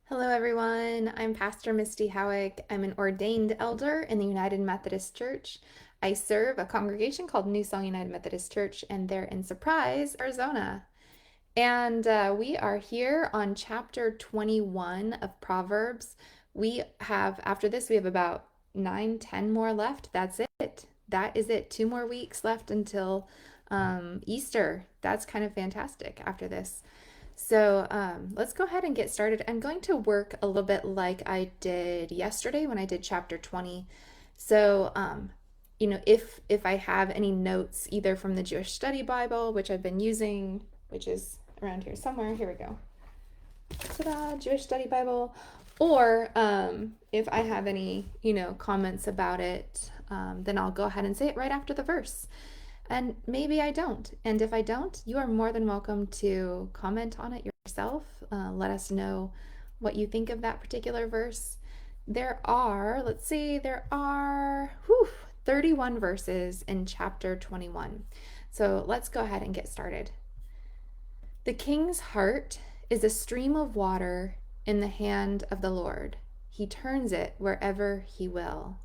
Hello, everyone. I'm Pastor Misty Howick. I'm an ordained elder in the United Methodist Church. I serve a congregation called New Song United Methodist Church, and they're in Surprise, Arizona. And we are here on chapter 21 of Proverbs. After this, we have about 9, 10 more left. That's it. That is it. 2 more weeks left until Easter. That's kind of fantastic after this. So let's go ahead and get started. I'm going to work a little bit like I did yesterday when I did chapter 20. So, if I have any notes either from the Jewish Study Bible, which I've been using, which is around here somewhere. Here we go. Ta-da, Jewish Study Bible. Or if I have any, comments about it, then I'll go ahead and say it right after the verse. And maybe I don't. And if I don't, you are more than welcome to comment on it yourself. Let us know what you think of that particular verse. There are 31 verses in chapter 21. So let's go ahead and get started. The king's heart is a stream of water in the hand of the Lord. He turns it wherever he will.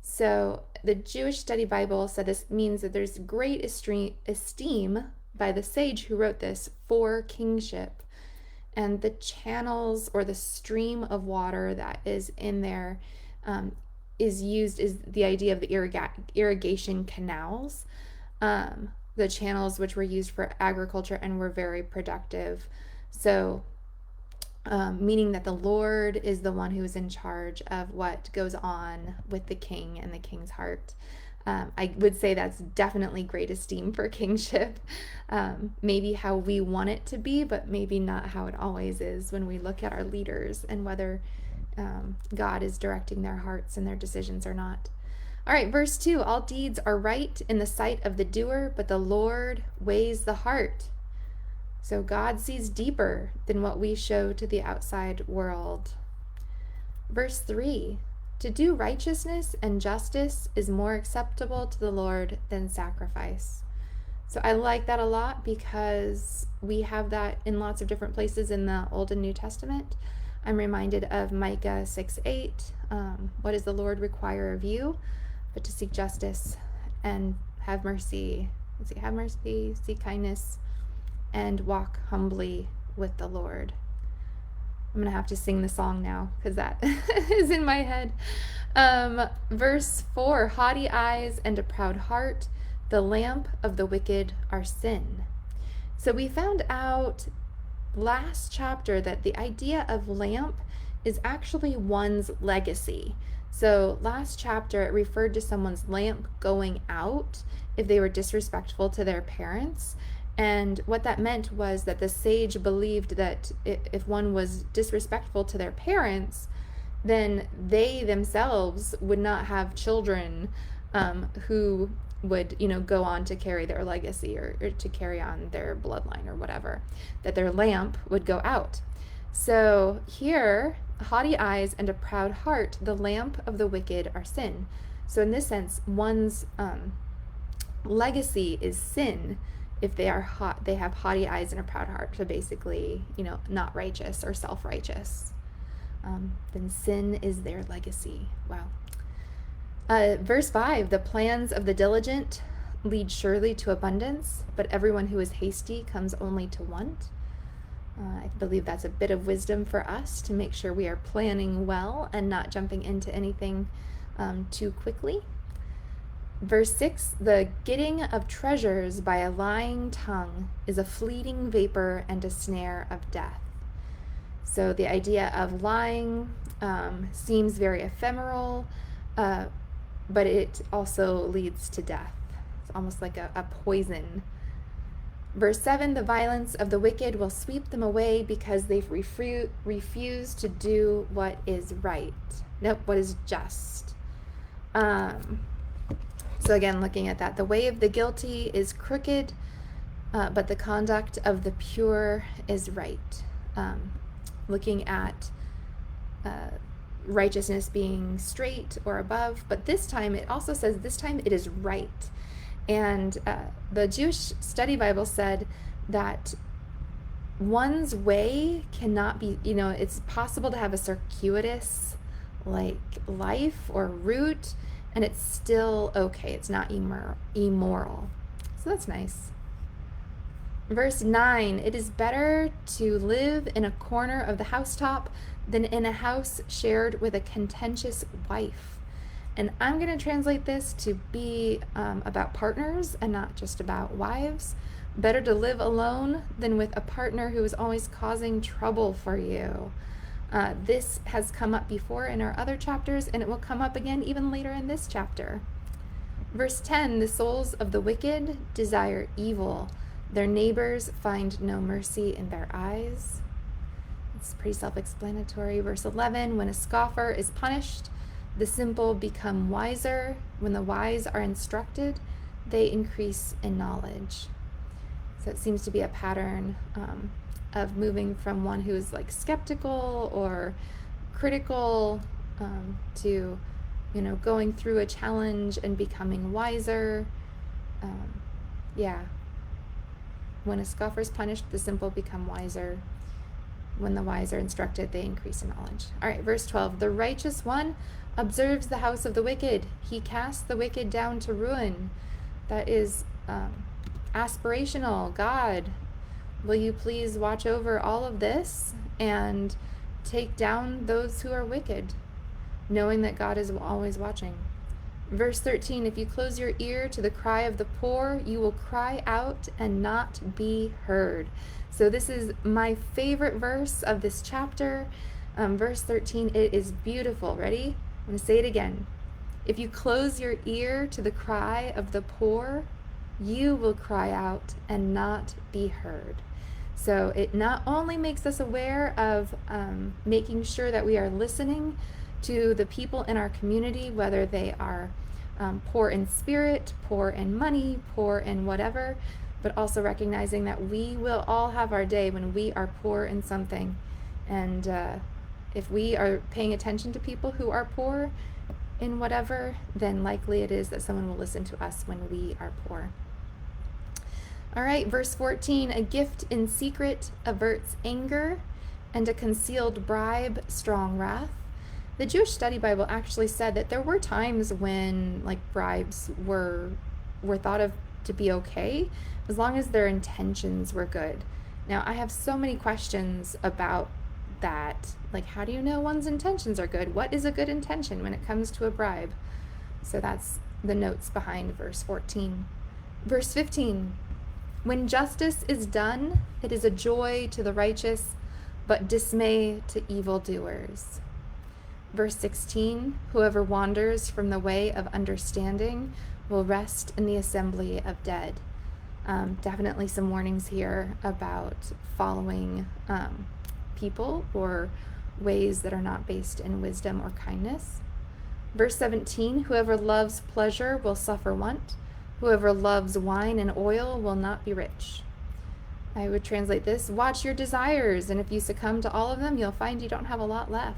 So the Jewish Study Bible said this means that there's great esteem by the sage who wrote this for kingship. And the channels or the stream of water that is in there is the idea of the irrigation canals. The channels which were used for agriculture and were very productive. So meaning that the Lord is the one who is in charge of what goes on with the king and the king's heart. I would say that's definitely great esteem for kingship. Maybe how we want it to be, but maybe not how it always is when we look at our leaders and whether God is directing their hearts and their decisions or not. All right, verse 2, all deeds are right in the sight of the doer, but the Lord weighs the heart. So God sees deeper than what we show to the outside world. Verse 3, to do righteousness and justice is more acceptable to the Lord than sacrifice. So I like that a lot because we have that in lots of different places in the Old and New Testament. I'm reminded of Micah 6:8. What does the Lord require of you? But to seek justice and have mercy. Have mercy, seek kindness, and walk humbly with the Lord. I'm going to have to sing the song now because that is in my head. Verse 4, haughty eyes and a proud heart, the lamp of the wicked are sin. So we found out last chapter that the idea of lamp is actually one's legacy. So last chapter it referred to someone's lamp going out if they were disrespectful to their parents. And what that meant was that the sage believed that if one was disrespectful to their parents, then they themselves would not have children who would, go on to carry their legacy or to carry on their bloodline or whatever, that their lamp would go out. So here, haughty eyes and a proud heart, the lamp of the wicked are sin. So in this sense, one's legacy is sin if they have haughty eyes and a proud heart. So basically, not righteous or self-righteous. Then sin is their legacy. Wow. Verse 5, the plans of the diligent lead surely to abundance, but everyone who is hasty comes only to want. I believe that's a bit of wisdom for us to make sure we are planning well and not jumping into anything too quickly. Verse 6, the getting of treasures by a lying tongue is a fleeting vapor and a snare of death. So the idea of lying seems very ephemeral, but it also leads to death. It's almost like a poison. Verse 7, the violence of the wicked will sweep them away because they've refused to do what is right. What is just. So again, looking at that, the way of the guilty is crooked, but the conduct of the pure is right. Looking at righteousness being straight or above, but this time it also says this time it is right. And the Jewish Study Bible said that One's way cannot be, it's possible to have a circuitous like life or route, and it's still okay. It's not immoral. So that's nice. Verse 9, it is better to live in a corner of the housetop than in a house shared with a contentious wife. And I'm going to translate this to be about partners and not just about wives. Better to live alone than with a partner who is always causing trouble for you. This has come up before in our other chapters, and it will come up again even later in this chapter. Verse 10, the souls of the wicked desire evil. Their neighbors find no mercy in their eyes. It's pretty self-explanatory. Verse 11, when a scoffer is punished, the simple become wiser. When the wise are instructed, they increase in knowledge. So it seems to be a pattern of moving from one who is like skeptical or critical to, going through a challenge and becoming wiser. When a scoffer is punished, the simple become wiser. When the wise are instructed, they increase in knowledge. All right, verse 12. The righteous one observes the house of the wicked. He casts the wicked down to ruin. That is aspirational. God, will you please watch over all of this and take down those who are wicked, knowing that God is always watching. Verse 13, if you close your ear to the cry of the poor, you will cry out and not be heard. So this is my favorite verse of this chapter. Verse 13, it is beautiful. Ready? I'm going to say it again. If you close your ear to the cry of the poor, you will cry out and not be heard. So it not only makes us aware of making sure that we are listening to the people in our community, whether they are poor in spirit, poor in money, poor in whatever, but also recognizing that we will all have our day when we are poor in something. And if we are paying attention to people who are poor in whatever, then likely it is that someone will listen to us when we are poor. All right, verse 14, a gift in secret averts anger, and a concealed bribe, strong wrath. The Jewish Study Bible actually said that there were times when bribes were thought of to be okay, as long as their intentions were good. Now, I have so many questions about that. How do you know one's intentions are good? What is a good intention when it comes to a bribe? So that's the notes behind verse 14. Verse 15, when justice is done, it is a joy to the righteous, but dismay to evildoers. Verse 16, whoever wanders from the way of understanding will rest in the assembly of dead. Definitely some warnings here about following people or ways that are not based in wisdom or kindness. Verse 17, whoever loves pleasure will suffer want. Whoever loves wine and oil will not be rich. I would translate this, watch your desires, and if you succumb to all of them, you'll find you don't have a lot left.